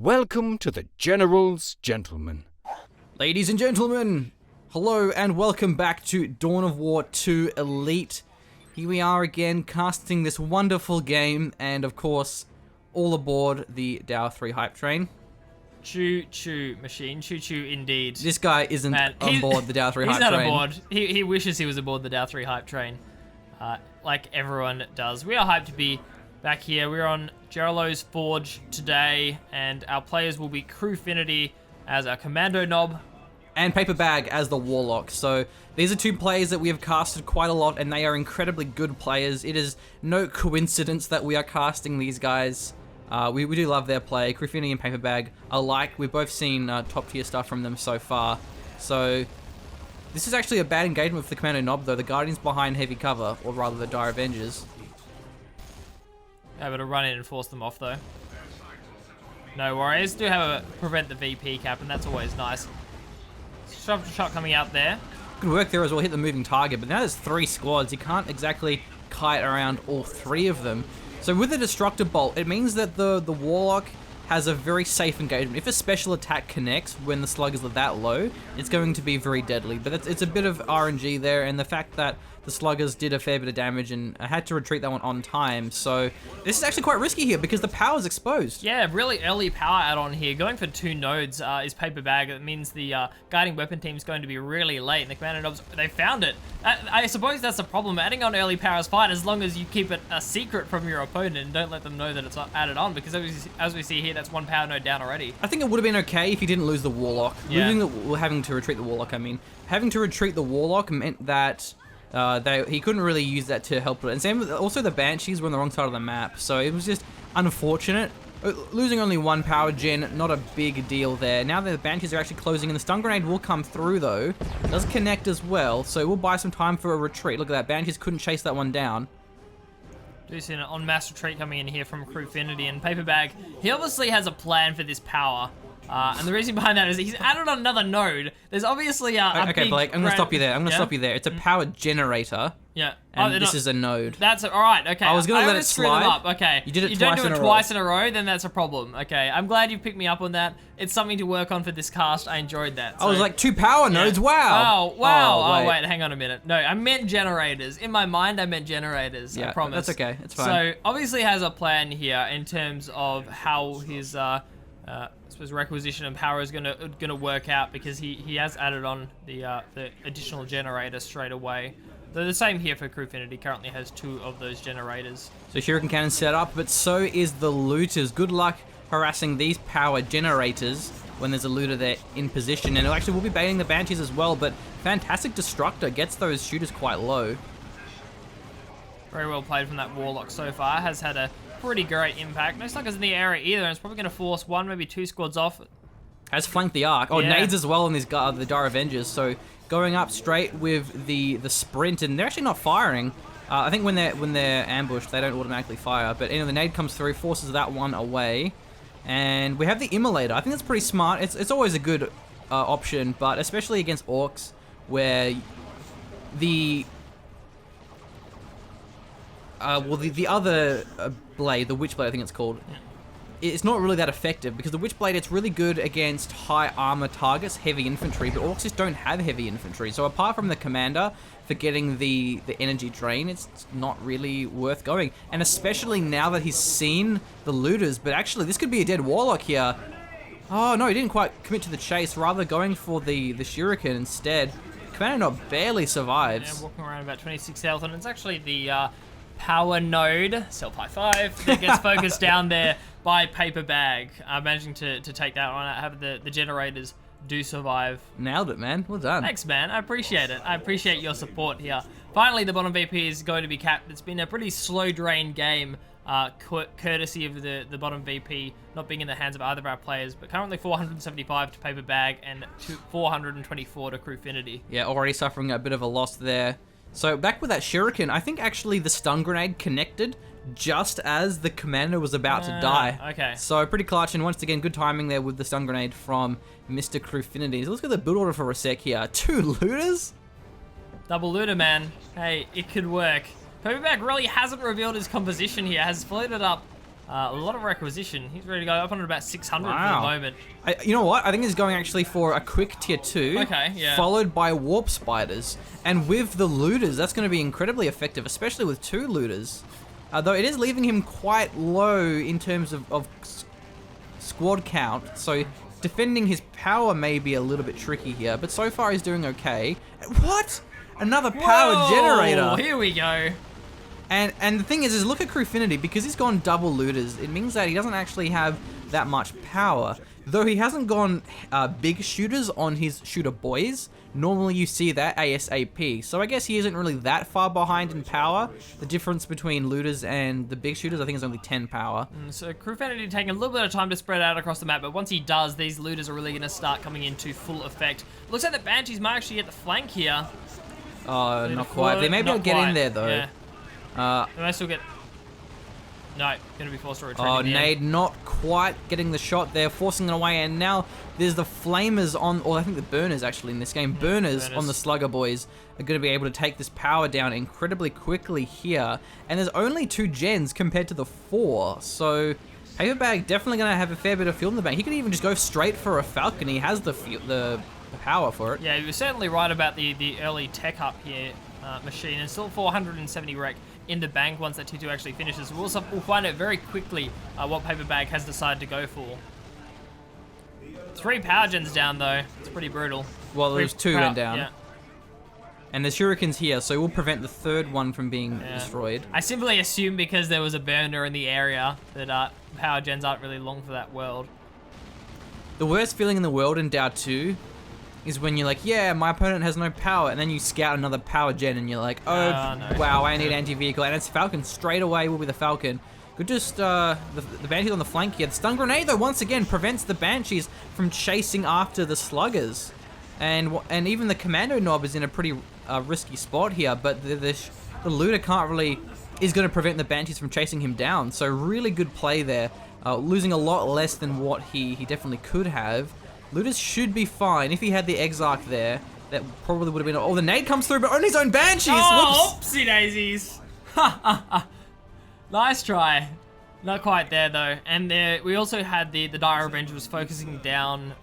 Welcome to the General's Gentlemen. Ladies and gentlemen, hello and welcome back to Dawn of War 2 Elite. Here we are again casting this wonderful game and of course all aboard the Dow2 hype train. Choo choo machine, choo choo indeed. This guy isn't on board the Dow2 hype train. He's not aboard. He wishes he was aboard the Dow2 hype train, like everyone does. We are hyped to be back here. We're on Geralo's Forge today, and our players will be Crewfinity as our Kommando knob. And Paperbag as the Warlock. So these are two players that we have casted quite a lot, and they are incredibly good players. It is no coincidence that we are casting these guys. We do love their play. Crewfinity and Paperbag alike. We've both seen top tier stuff from them so far. So this is actually a bad engagement for the Kommando knob, though. The Guardian's behind heavy cover, or rather the Dire Avengers. Able to run in and force them off, though. No worries. Do have a prevent the VP cap, and that's always nice. Shot coming out there. Good work there as well. Hit the moving target, but now there's 3 squads. You can't exactly kite around all 3 of them. So with the Destructor Bolt, it means that the Warlock has a very safe engagement. If a special attack connects when the sluggers are that low, it's going to be very deadly. But it's a bit of RNG there, and the fact that the sluggers did a fair bit of damage and I had to retreat that one on time. So this is actually quite risky here because the power's exposed. Yeah, really early power add-on here. Going for 2 nodes is Paperbag. That means the guiding weapon team is going to be really late. And the Kommando knobs, they found it. I suppose that's the problem. Adding on early power is fine as long as you keep it a secret from your opponent and don't let them know that it's added on, because as we see here, that's 1 power node down already. I think it would have been okay if he didn't lose the Warlock. Yeah. Having to retreat the Warlock, I mean. Having to retreat the Warlock meant that he couldn't really use that to help it. And same with also the Banshees were on the wrong side of the map, so it was just unfortunate. Losing only 1 power gen, not a big deal there. Now that the Banshees are actually closing in, the stun grenade will come through though. It does connect as well, so we'll buy some time for a retreat. Look at that, Banshees couldn't chase that one down. Do see an en masse retreat coming in here from Crewfinity, and Paperbag, he obviously has a plan for this power. And the reason behind that is he's added on another node. There's obviously a okay, big Blake, I'm gonna stop you there. Stop you there. It's a power generator. Yeah. And this is a node. That's all right. Okay. I was gonna let it slide. Them up. Okay. You did it you twice don't do in it a twice in a row, then that's a problem. Okay. I'm glad you picked me up on that. It's something to work on for this cast. I enjoyed that. I was like 2 power nodes. Wow. Oh wow. Oh wait, hang on a minute. No, I meant generators. In my mind, I meant generators. Yeah, I promise. that's okay. It's fine. So obviously has a plan here in terms of how his I suppose requisition and power is gonna work out, because he has added on the additional generator straight away. The same here for Crewfinity, currently has 2 of those generators. So Shuriken Cannon set up, but so is the looters. Good luck harassing these power generators when there's a looter there in position. And actually we'll be baiting the Banshees as well, but fantastic Destructor gets those shooters quite low. Very well played from that Warlock so far. Has had a pretty great impact. No sluggers in the area either, and it's probably going to force 1, maybe 2 squads off. Has flanked the arc. Oh, yeah. Nades as well on these the Dire Avengers. So going up straight with the sprint, and they're actually not firing. I think when they're ambushed, they don't automatically fire. But anyway, the nade comes through, forces that one away, and we have the Immolator. I think that's pretty smart. It's always a good option, but especially against orcs, where the the other blade, the Witchblade, I think it's called. Yeah. It's not really that effective, because the Witchblade, it's really good against high armor targets, heavy infantry, but orcs just don't have heavy infantry. So apart from the commander for getting the energy drain, it's not really worth going. And especially now that he's seen the looters, but actually this could be a dead Warlock here. Oh no, he didn't quite commit to the chase, rather going for the Shuriken instead. Kommando knob barely survives. Yeah, walking around about 26 health, and it's actually the power node, self high five, that gets focused down there by Paperbag, managing to take that one out. Have the generators do survive. Nailed it, man. Well done. Thanks, man. I appreciate it. I appreciate your support here. Finally, the bottom VP is going to be capped. It's been a pretty slow drain game, courtesy of the bottom VP not being in the hands of either of our players, but currently 475 to Paperbag and 424 to Crewfinity. Yeah, already suffering a bit of a loss there. So back with that Shuriken, I think actually the stun grenade connected just as the commander was about to die. Okay. So pretty clutch, and once again, good timing there with the stun grenade from Mr. Crewfinity. So let's get the build order for a sec here. 2 looters? Double looter, man. Hey, it could work. Paperbag really hasn't revealed his composition here. Has floated up A lot of requisition. He's ready to go up on about 600 for the Wow. moment. You know what? I think he's going actually for a quick tier 2. Okay, yeah. Followed by warp spiders. And with the looters, that's going to be incredibly effective, especially with 2 looters. Though it is leaving him quite low in terms of squad count. So defending his power may be a little bit tricky here. But so far he's doing okay. What? Another power Whoa, generator. Here we go. And the thing is look at Crewfinity, because he's gone double looters, it means that he doesn't actually have that much power. Though he hasn't gone big shooters on his shooter boys. Normally you see that ASAP. So I guess he isn't really that far behind in power. The difference between looters and the big shooters, I think, is only 10 power. So Crewfinity taking a little bit of time to spread out across the map, but once he does, these looters are really going to start coming into full effect. Looks like the Banshees might actually get the flank here. Not quite. They may be able to get in there, though. Yeah. They may still get... No, going to be forced to retreat. Oh, Nade not quite getting the shot there, forcing it away, and now there's the flamers on, or I think the burners actually in this game. Burners on the Slugger boys are going to be able to take this power down incredibly quickly here, and there's only 2 gens compared to the 4, so Paperbag definitely going to have a fair bit of fuel in the bank. He could even just go straight for a Falcon. He has the power for it. Yeah, you were certainly right about the early tech up here, Machine, and still 470 wreck in the bank once that T2 actually finishes. We'll find out very quickly what Paperbag has decided to go for. 3 power gens down though. It's pretty brutal. Well, there's 2 went down. Yeah. And there's shurikens here, so we'll prevent the 3rd one from being destroyed. I simply assumed because there was a burner in the area that power gens aren't really long for that world. The worst feeling in the world in Dow2 is when you're like, yeah, my opponent has no power, and then you scout another power gen and you're like, oh, no. wow, I need anti-vehicle, and it's Falcon. Straight away will be the Falcon. Good, just the Banshees on the flank here. The stun grenade, though, once again prevents the Banshees from chasing after the Sluggers. And even the Kommando knob is in a pretty risky spot here, but the looter is going to prevent the Banshees from chasing him down. So really good play there. Losing a lot less than what he definitely could have. Looters should be fine. If he had the Exarch there, that probably would have been... Oh, the nade comes through, but only his own Banshees! Oh, Whoops! oopsie daisies! Nice try. Not quite there, though. And we also had the Dire Avenger was focusing down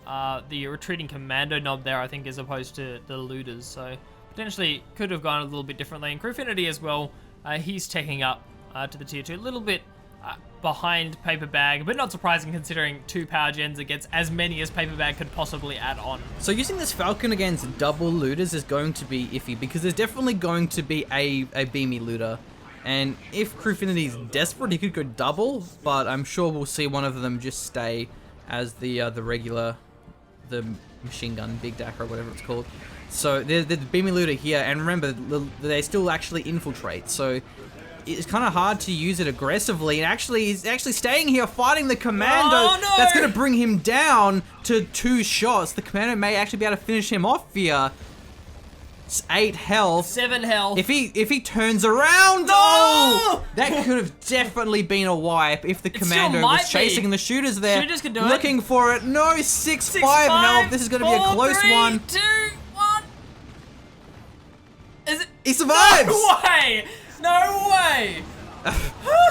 the retreating Kommando knob there, I think, as opposed to the looters. So potentially could have gone a little bit differently. And Crewfinity as well, he's taking up to the tier 2. A little bit... behind Paperbag, but not surprising considering 2 power gens against as many as Paperbag could possibly add on. So using this Falcon against double looters is going to be iffy, because there's definitely going to be a beamy looter. And if Crewfinity's desperate, he could go double, but I'm sure we'll see one of them just stay as the regular, the machine gun, Big Dacker, or whatever it's called. So there's the beamy looter here, and remember, they still actually infiltrate, so it's kind of hard to use it aggressively, and he's actually staying here fighting the Kommando. Oh, no! That's going to bring him down to 2 shots. The Kommando may actually be able to finish him off here. It's 8 health. 7 health. If he turns around, oh! That could have definitely been a wipe if the Kommando was chasing the shooters there. Shooters can do looking for it. No, 6-5 health. This is going to be a close 3, one. 2, 1. Is it? He survives! No way! No way! A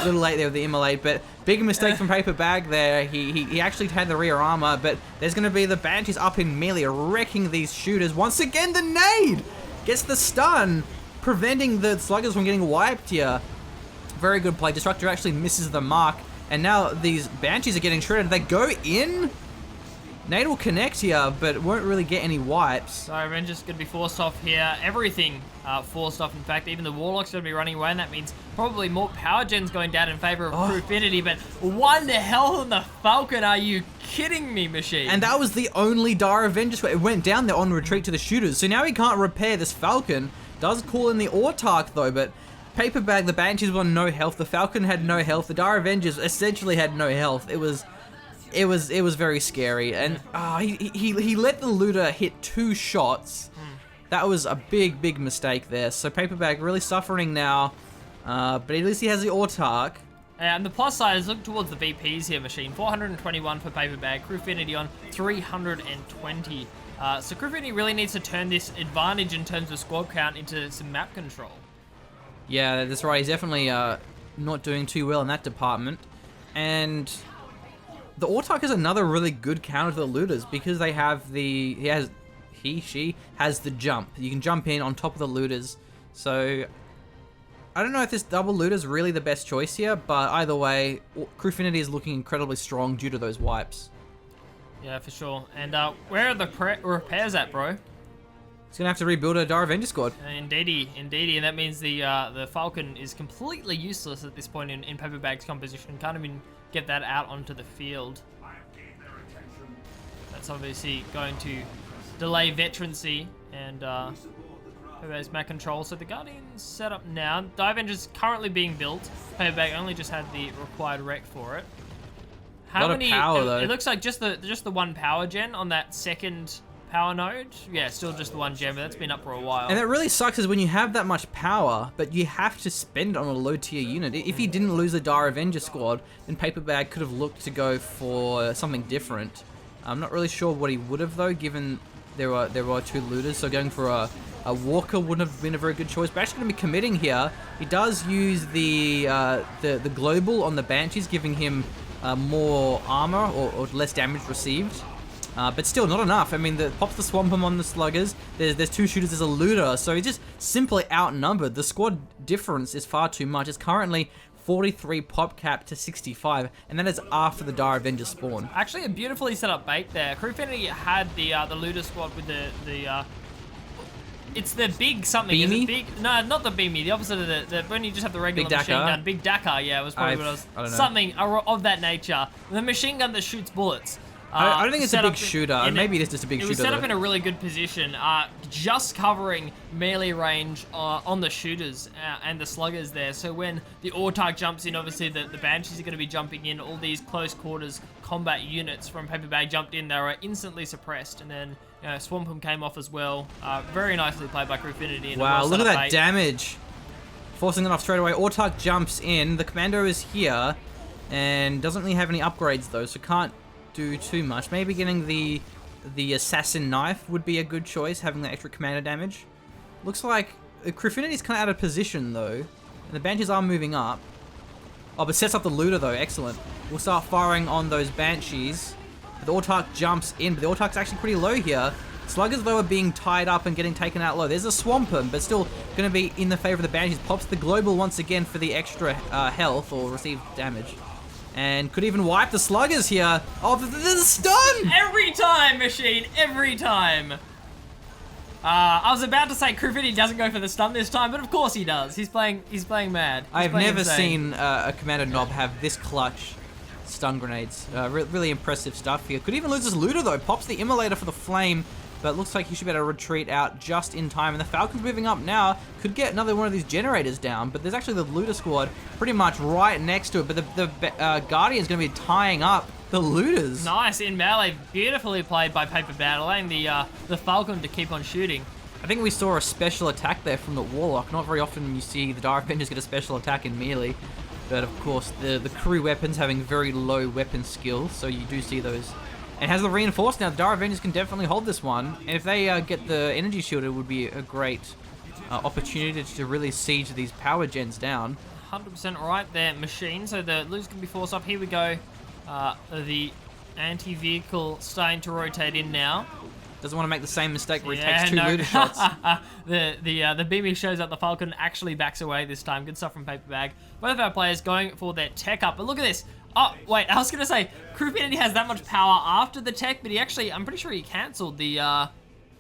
little late there with the immolate, but big mistake from Paperbag there. He actually had the rear armor, but there's going to be the Banshees up in melee, wrecking these shooters. Once again, the nade gets the stun, preventing the Sluggers from getting wiped here. Very good play. Destructor actually misses the mark, and now these Banshees are getting shredded. They go in. Nade will connect here, but won't really get any wipes. So Avenger's going to be forced off here. Everything forced off, in fact. Even the Warlock's going to be running away, and that means probably more power gens going down in favor of Crewfinity. But 1 health on the Falcon. Are you kidding me, Machine? And that was the only Dire Avenger. It went down there on retreat to the shooters. So now he can't repair this Falcon. Does call in the Autarch, though, but Paperbag, the Banshees were on no health. The Falcon had no health. The Dire Avengers essentially had no health. It was very scary, and he let the looter hit 2 shots. That was a big mistake there. So Paperbag really suffering now, but at least he has the Autarch. And the plus side is look towards the VPs here, Machine. 421 for Paperbag, Crewfinity on 320. So Crewfinity really needs to turn this advantage in terms of squad count into some map control. Yeah, that's right. He's definitely not doing too well in that department. And the Autark is another really good counter to the looters because they have she has the jump. You can jump in on top of the looters. So I don't know if this double looter is really the best choice here, but either way, Crewfinity is looking incredibly strong due to those wipes. Yeah, for sure. And where are the repairs at, bro? He's gonna have to rebuild a Dire Avenger squad. Indeedy, and that means the Falcon is completely useless at this point in Paperbag's composition. Can't even get that out onto the field. That's obviously going to delay veterancy and Paperbag's Mac control. So the Guardian's set up now. Dire Avenger's currently being built. Paperbag only just had the required rec for it. How many power, though. It looks like just the one power gen on that second power node. Yeah, still just the one gem, but that's been up for a while. And it really sucks is when you have that much power, but you have to spend it on a low tier unit. If he didn't lose a Dire Avenger squad, then Paperbag could have looked to go for something different. I'm not really sure what he would have though, given there were two looters. So going for a Walker wouldn't have been a very good choice. But actually going to be committing here. He does use the global on the Banshees, giving him more armor or less damage received. But still not enough. I mean, pops the Swampum on the Sluggers. There's two shooters, there's a looter. So he's just simply outnumbered. The squad difference is far too much. It's currently 43 pop cap to 65, and that is after the Dire Avenger spawn. Actually, a beautifully set up bait there. Crewfinity had the looter squad with the it's the big something. Beamy? Is it big? No, not the beamy. The opposite of the when you just have the regular Big machine Dakar? gun. Big Dakar, yeah, it was probably what I was. I don't know. Something of that nature. The machine gun that shoots bullets. I don't think it's a set big up shooter. Maybe it's just a big It shooter. was set up though. in a really good position, just covering melee range on the shooters and the sluggers there. So when the Autark jumps in, obviously the Banshees are going to be jumping in. All these close quarters combat units from Paperbag jumped in. They were instantly suppressed, and then Swampum came off as well. Very nicely played by Crewfinity. Wow, look at that damage. Forcing it off straight away. Autark jumps in. The Kommando is here and doesn't really have any upgrades though, so can't do too much. Maybe getting the assassin knife would be a good choice, having that extra commander damage. Looks like Crewfinity's kind of out of position though, and the Banshees are moving up. Oh, but sets up the looter though, excellent. We'll start firing on those Banshees. The Autark jumps in, but the Autark's actually pretty low here. Sluggers though are being tied up and getting taken out low. There's a Swampum, but still going to be in the favor of the Banshees. Pops the global once again for the extra health or received damage. And could even wipe the Sluggers here. Oh, the stun! Every time, Machine, every time. I was about to say Crewfinity doesn't go for the stun this time, but of course he does. He's playing mad. I've never seen a Commander Knob have this clutch stun grenades. Really impressive stuff here. Could even lose his looter though. Pops the immolator for the flame, but looks like he should be able to retreat out just in time. And the Falcon's moving up now. Could get another one of these generators down, but there's actually the looter squad pretty much right next to it. But the Guardian's going to be tying up the looters. Nice in melee, beautifully played by Paperbag, allowing the Falcon to keep on shooting. I think we saw a special attack there from the Warlock. Not very often you see the Dire Avengers get a special attack in melee. But of course, the crew weapons having very low weapon skill, so you do see those. And has the reinforced now. The Dire Avengers can definitely hold this one. And if they get the energy shield, it would be a great opportunity to really siege these power gens down. 100% right there, Machine. So the looters can be forced up. Here we go. The anti-vehicle starting to rotate in now. Doesn't want to make the same mistake where he takes two looter shots. The beaming shows up. The Falcon actually backs away this time. Good stuff from Paperbag. Both of our players going for their tech up. But look at this. Oh, wait. I was going to say, Crewfinity has that much power after the tech, but he actually, I'm pretty sure he cancelled the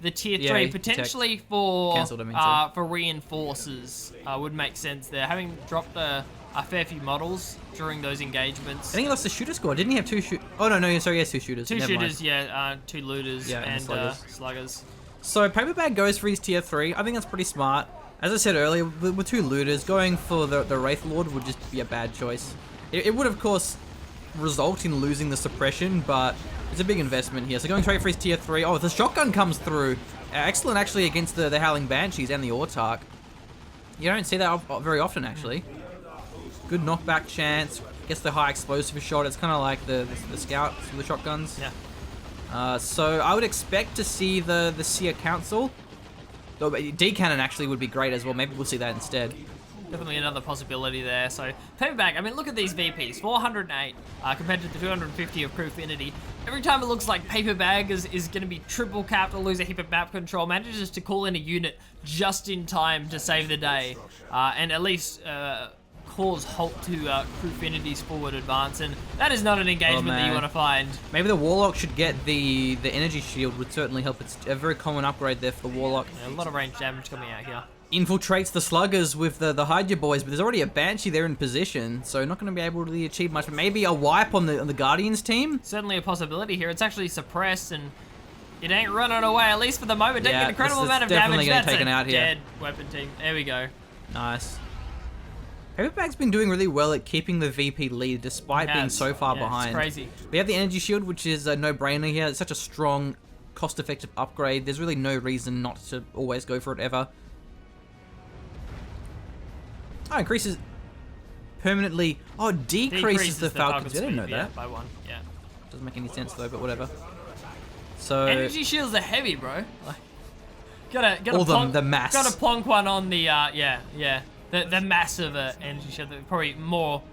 tier 3, potentially for reinforcers. Would make sense there. Having dropped a fair few models during those engagements. I think he lost the shooter squad. Didn't he have two shoot? Oh, no, sorry, he has two shooters. Two Never shooters, mind. yeah, two looters and sluggers. So Paperbag goes for his tier 3. I think that's pretty smart. As I said earlier, with two looters, going for the Wraith Lord would just be a bad choice. It would, of course, result in losing the suppression, but it's a big investment here. So going straight for his tier 3. Oh, the shotgun comes through. Excellent, actually, against the Howling Banshees and the Autark. You don't see that very often, actually. Good knockback chance. Gets the high explosive shot. It's kind of like the scouts with the shotguns. Yeah. So I would expect to see the Seer Council. Though D-Cannon actually would be great as well. Maybe we'll see that instead. Definitely another possibility there. So, Paperbag, I mean, look at these VPs. 408 compared to the 250 of Crewfinity. Every time it looks like Paperbag is going to be triple capped or lose a heap of map control, manages to call in a unit just in time to save the day. And at least cause halt to Crewfinity's forward advance. And that is not an engagement that you want to find. Maybe the Warlock should get the energy shield, would certainly help. It's a very common upgrade there for the Warlock. Yeah, a lot of range damage coming out here. Infiltrates the sluggers with the hide your boys, but there's already a Banshee there in position, so not going to be able to really achieve much. But maybe a wipe on the Guardians team? Certainly a possibility here. It's actually suppressed and it ain't running away, at least for the moment. Taking an incredible amount of damage. That's taken a out here. Dead weapon team. There we go. Nice. Paperbag's been doing really well at keeping the VP lead despite being so far behind. It's crazy. We have the energy shield, which is a no-brainer here. It's such a strong, cost-effective upgrade. There's really no reason not to always go for it ever. Oh, increases permanently. Oh, decreases the Falcon's speed. I didn't know that. Yeah, by 1. Yeah. Doesn't make any sense though, but whatever. So energy shields are heavy, bro. Like, gotta all plonk, the mass. Gotta plonk one on the the massive energy shield. Probably more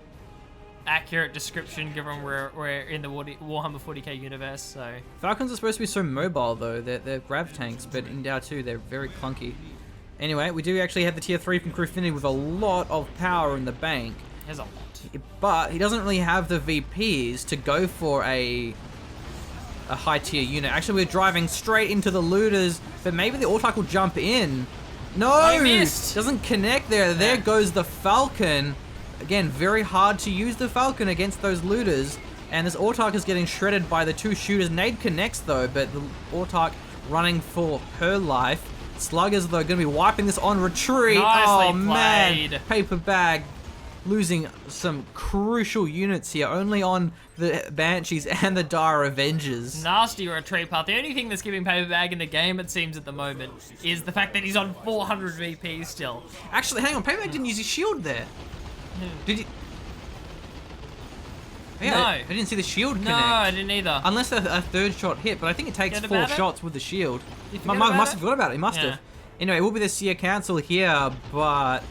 accurate description given we're in the Warhammer 40k universe. So Falcons are supposed to be so mobile though. They're grav tanks, but in Dow2 they're very clunky. Anyway, we do actually have the tier 3 from Crewfinity with a lot of power in the bank. There's a lot. But he doesn't really have the VPs to go for a high tier unit. Actually, we're driving straight into the looters, but maybe the Autarch will jump in. No! He missed! Doesn't connect there. There goes the Falcon. Again, very hard to use the Falcon against those looters. And this Autarch is getting shredded by the 2 shooters. Nade connects though, but the Autarch running for her life. Sluggers, though, going to be wiping this on retreat. Nicely man. played. Paperbag losing some crucial units here, only on the Banshees and the Dire Avengers. Nasty retreat path. The only thing that's giving Paperbag in the game, it seems, at the moment, is the fact that he's on 400 VP still. Actually, hang on. Paperbag didn't use his shield there. Did he? Yeah, No. I didn't see the shield connect. No, I didn't either. Unless a third shot hit, but I think it takes Forget 4 about it? shots with the shield. You forget Must about have it? forgot about it. He must Yeah. have. Anyway, it will be the Seer Council here, but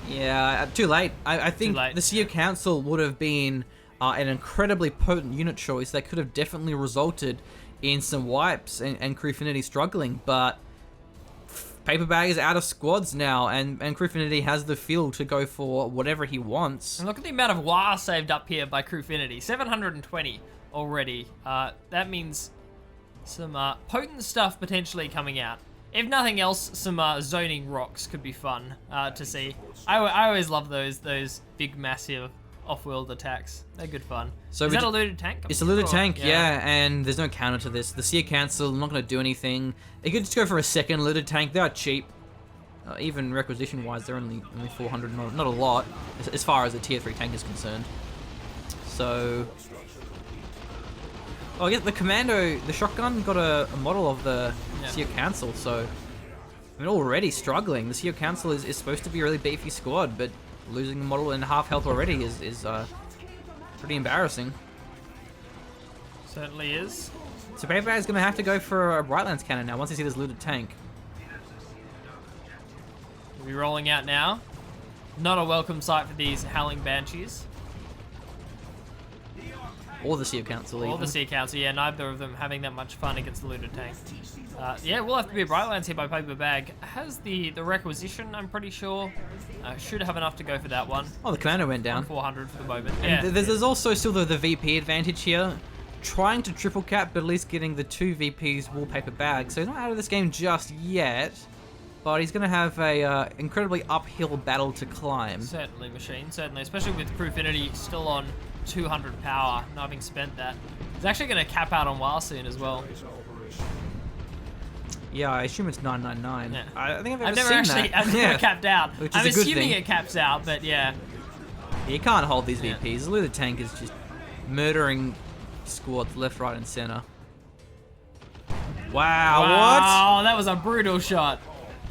yeah, too late. I think Too late. the Seer Council would have been an incredibly potent unit choice that could have definitely resulted in some wipes and Crewfinity struggling, but Paperbag is out of squads now, and Crewfinity has the field to go for whatever he wants. And look at the amount of WAR saved up here by Crewfinity. 720 already. That means some potent stuff potentially coming out. If nothing else, some zoning rocks could be fun to see. I always love those big, massive off-world attacks. They're good fun. So is that a looted tank? It's a looted tank, yeah, and there's no counter to this. The Seer Council not going to do anything. They could just go for a second looted tank. They are cheap. Even requisition-wise, they're only 400, not a lot, as far as a tier 3 tank is concerned. So, I guess the Kommando, the shotgun got a model of the Seer Council, so I mean, already struggling. The Seer Council is supposed to be a really beefy squad, but losing the model in half health already is pretty embarrassing. Certainly is. So Paperbag is going to have to go for a Brightlands cannon now once he sees this looted tank. We'll be rolling out now. Not a welcome sight for these Howling Banshees. Or the Seer Council even. Or the Sea Council, yeah, neither of them having that much fun against the looted tank. Yeah, we'll have to be a Brightlands here by Paperbag. Has the requisition, I'm pretty sure. Should have enough to go for that one. Oh, the Kommando went down. 400 for the moment. And Yeah. there's also still the VP advantage here. Trying to triple cap, but at least getting the 2 VPs wallpaper bag. So he's not out of this game just yet. But he's going to have a incredibly uphill battle to climb. Certainly, Machine. Certainly. Especially with Crewfinity still on 200 power, not having spent that. He's actually going to cap out on WAR soon as well. Yeah, I assume it's 999. Yeah. I think I've never capped out. Which is I'm a good assuming thing. it caps out, but yeah. You can't hold these Yeah. VPs. The looted tank is just murdering squads left, right, and center. Wow, Oh, that was a brutal shot.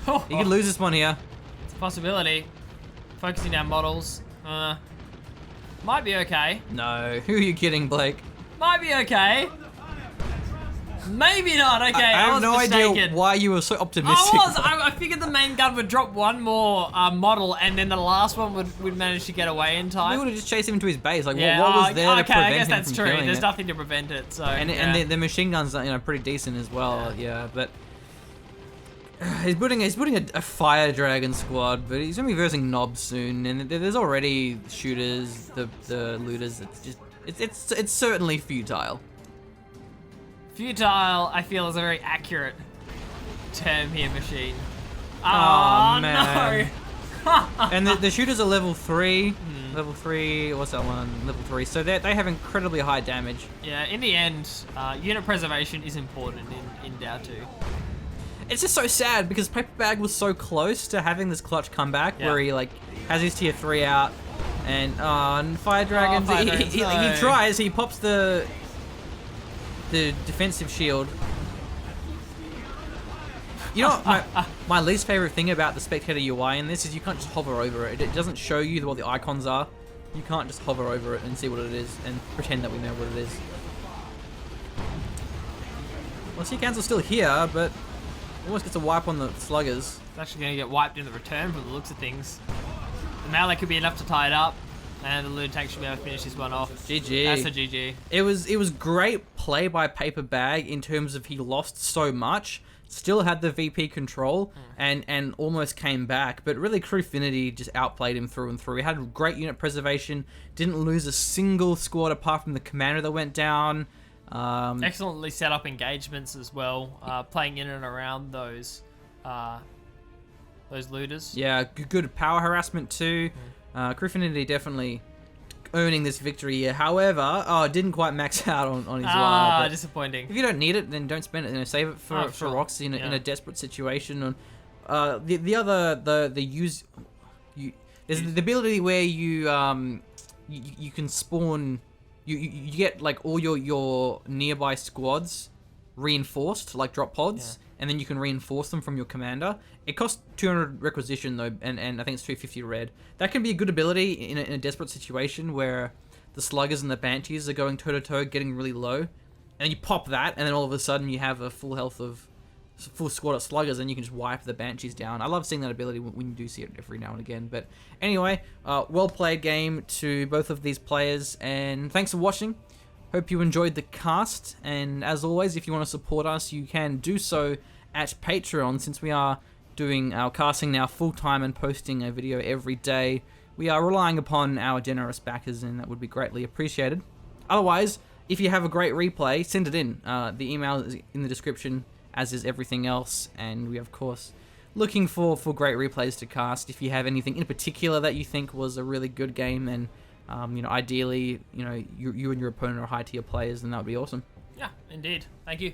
what? You could lose this one here. It's a possibility. Focusing down models. Might be okay. No, who are you kidding, Blake? Might be okay. Maybe not. Okay, I have was no idea mistaken. why you were so optimistic. I figured the main gun would drop one more model, and then the last one would manage to get away in We time. would have just chased him into his base. Like, Yeah, what was there to okay, prevent I guess him that's from true. killing There's it? nothing to prevent it. So And the machine guns, pretty decent as well. Yeah, but he's putting a fire dragon squad, but he's gonna be versing knobs soon, and there's already shooters, the looters. It's certainly futile. Futile, I feel, is a very accurate term here, machine. Oh, Oh, man. no. And the shooters are level 3. Level 3, what's that one? Level 3. So they have incredibly high damage. Yeah, in the end, unit preservation is important in Dow2. It's just so sad because Paperbag was so close to having this clutch comeback where he has his tier 3 out and Fire Dragons, Fire Dragons, he no. tries, he pops the defensive shield. You know what my least favorite thing about the spectator UI in this is you can't just hover over it. It doesn't show you what the icons are. You can't just hover over it and see what it is and pretend that we know what it is. Well, sea cans are still here, but almost gets a wipe on the sluggers. It's actually going to get wiped in the return from the looks of things. The melee could be enough to tie it up, and the loot tank should be able to finish this one off. GG. That's a GG. It was great play by Paperbag in terms of he lost so much, still had the VP control, and almost came back. But really, Crewfinity just outplayed him through and through. He had great unit preservation, didn't lose a single squad apart from the commander that went down. Excellently set up engagements as well, playing in and around those looters. Yeah, good power harassment too. Crewfinity definitely owning this victory here. However, it didn't quite max out on his wire. But Disappointing. if you don't need it, then don't spend it. Save it for Sure. rocks in Yeah. a desperate situation. And there's the ability where you can spawn. You get like all your nearby squads reinforced, like drop pods, and then you can reinforce them from your commander. It costs 200 requisition though, and I think it's 250 red. That can be a good ability in a desperate situation where the sluggers and the banshees are going toe to toe, getting really low, and you pop that, and then all of a sudden you have a full squad of sluggers, and you can just wipe the banshees down. I love seeing that ability when you do see it every now and again. But anyway, well played game to both of these players, and thanks for watching. Hope you enjoyed the cast, and as always, if you want to support us, you can do so at Patreon, since we are doing our casting now full-time and posting a video every day. We are relying upon our generous backers, and that would be greatly appreciated. Otherwise, if you have a great replay, send it in. The email is in the description, as is everything else, and we, of course, looking for great replays to cast. If you have anything in particular that you think was a really good game, and ideally, you and your opponent are high-tier players, then that would be awesome. Yeah, indeed. Thank you.